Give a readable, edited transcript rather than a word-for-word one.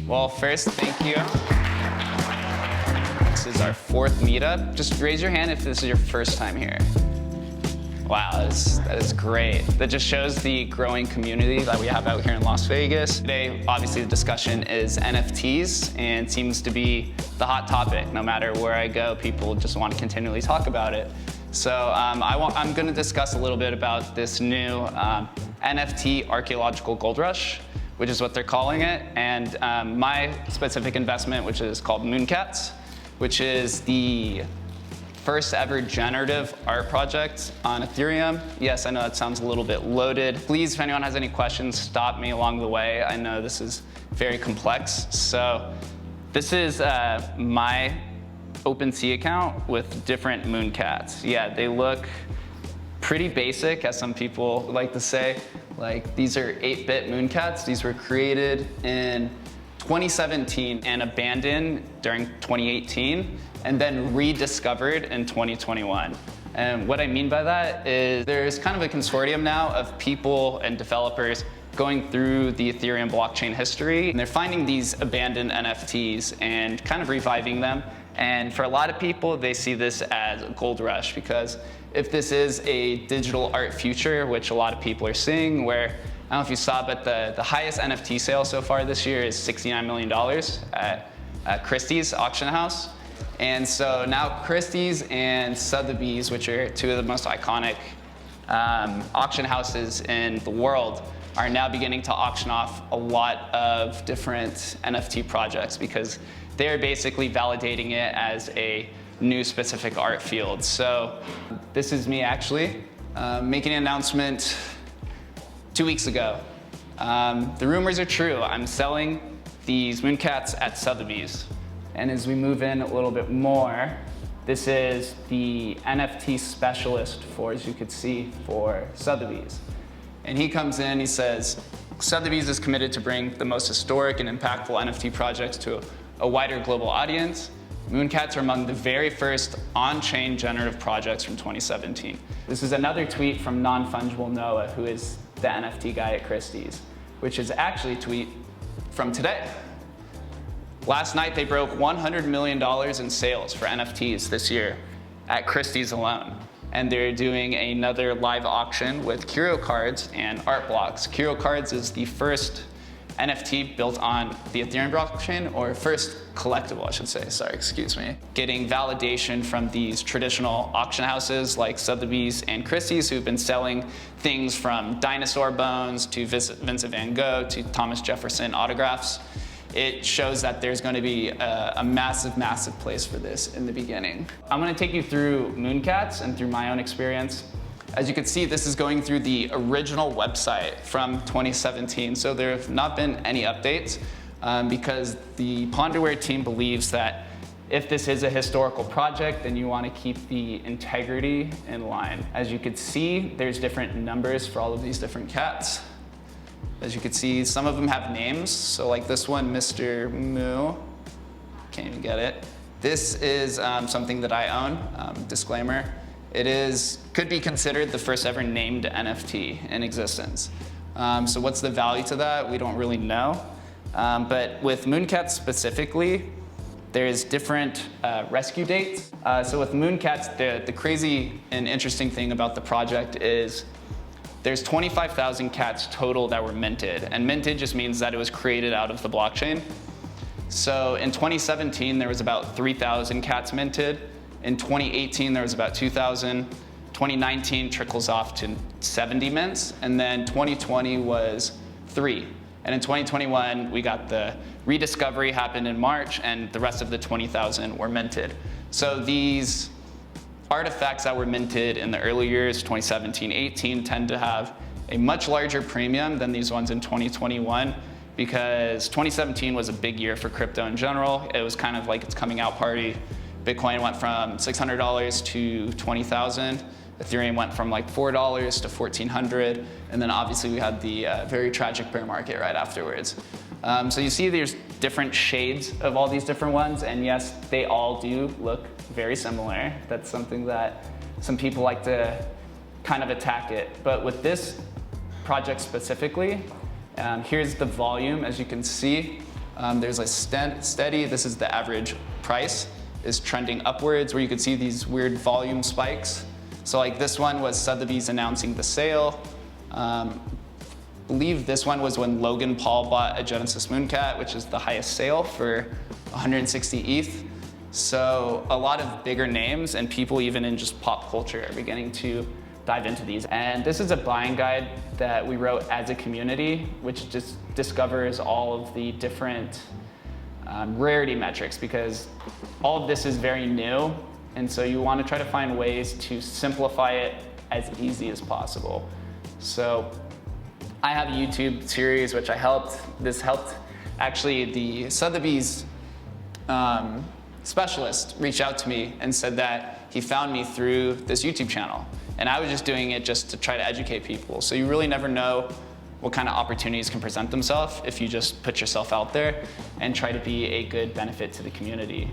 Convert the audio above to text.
Well, first, thank you. This is our 4th meetup. Just raise your hand if this is your first time here. Wow, that is great. That just shows the growing community that we have out here in Las Vegas. Today, obviously, the discussion is NFTs and seems to be the hot topic. No matter where I go, people just want to continually talk about it. So I'm going to discuss a little bit about this new NFT archaeological gold rush, which is what they're calling it, and my specific investment, which is called Mooncats, which is the first ever generative art project on Ethereum. Yes, I know that sounds a little bit loaded. Please, if anyone has any questions, stop me along the way. I know this is very complex. So this is my OpenSea account with different Mooncats. Yeah, they look pretty basic, as some people like to say. Like, these are 8-bit Mooncats. These were created in 2017 and abandoned during 2018, and then rediscovered in 2021. And what I mean by that is there's kind of a consortium now of people and developers going through the Ethereum blockchain history, and they're finding these abandoned NFTs and kind of reviving them. And for a lot of people, they see this as a gold rush, because if this is a digital art future, which a lot of people are seeing, where, I don't know if you saw, but the highest NFT sale so far this year is $69 million at Christie's auction house. And so now Christie's and Sotheby's, which are two of the most iconic auction houses in the world, are now beginning to auction off a lot of different NFT projects, because they're basically validating it as a new specific art field. So this is me actually making an announcement 2 weeks ago. The rumors are true. I'm selling these Mooncats at Sotheby's. And as we move in a little bit more, this is the NFT specialist for, as you could see, for Sotheby's. And he comes in, he says, Sotheby's is committed to bring the most historic and impactful NFT projects to a wider global audience. Mooncats are among the very first on-chain generative projects from 2017. This is another tweet from Non-Fungible Noah, who is the NFT guy at Christie's, which is actually a tweet from today. Last night, they broke $100 million in sales for NFTs this year at Christie's alone. And they're doing another live auction with Curio cards and art blocks. Curio cards is the first NFT built on the Ethereum blockchain, or first collectible, I should say, sorry, excuse me. Getting validation from these traditional auction houses like Sotheby's and Christie's, who've been selling things from dinosaur bones to Vincent van Gogh to Thomas Jefferson autographs. It shows that there's going to be a massive, massive place for this in the beginning. I'm going to take you through Mooncats and through my own experience. As you can see, this is going through the original website from 2017, so there have not been any updates because the Ponderware team believes that if this is a historical project, then you want to keep the integrity in line. As you can see, there's different numbers for all of these different cats. As you can see, some of them have names, so like this one, Mr. Moo, can't even get it. This is something that I own, disclaimer. It could be considered the first ever named NFT in existence. So what's the value to that? We don't really know. But with Mooncats specifically, there's different rescue dates. So with Mooncats, the crazy and interesting thing about the project is there's 25,000 cats total that were minted. And minted just means that it was created out of the blockchain. So in 2017, there was about 3,000 cats minted. In 2018, there was about 2,000. 2019 trickles off to 70 mints, and then 2020 was 3. And in 2021, we got the rediscovery happened in March, and the rest of the 20,000 were minted. So these artifacts that were minted in the early years, 2017, 18, tend to have a much larger premium than these ones in 2021, because 2017 was a big year for crypto in general. It was kind of like its coming out party. Bitcoin went from $600 to 20,000. Ethereum went from like $4 to 1,400. And then obviously we had the very tragic bear market right afterwards. So you see there's different shades of all these different ones. And yes, they all do look very similar. That's something that some people like to kind of attack it. But with this project specifically, here's the volume. As you can see, There's a steady, this is the average price, is trending upwards, where you could see these weird volume spikes. So like this one was Sotheby's announcing the sale. Believe this one was when Logan Paul bought a Genesis Mooncat, which is the highest sale for 160 ETH. So a lot of bigger names and people even in just pop culture are beginning to dive into these. And this is a buying guide that we wrote as a community, which just discovers all of the different rarity metrics, because all of this is very new. And so you want to try to find ways to simplify it as easy as possible. So I have a YouTube series which this helped actually the Sotheby's specialist reach out to me and said that he found me through this YouTube channel. And I was just doing it just to try to educate people. So you really never know what kind of opportunities can present themselves if you just put yourself out there and try to be a good benefit to the community.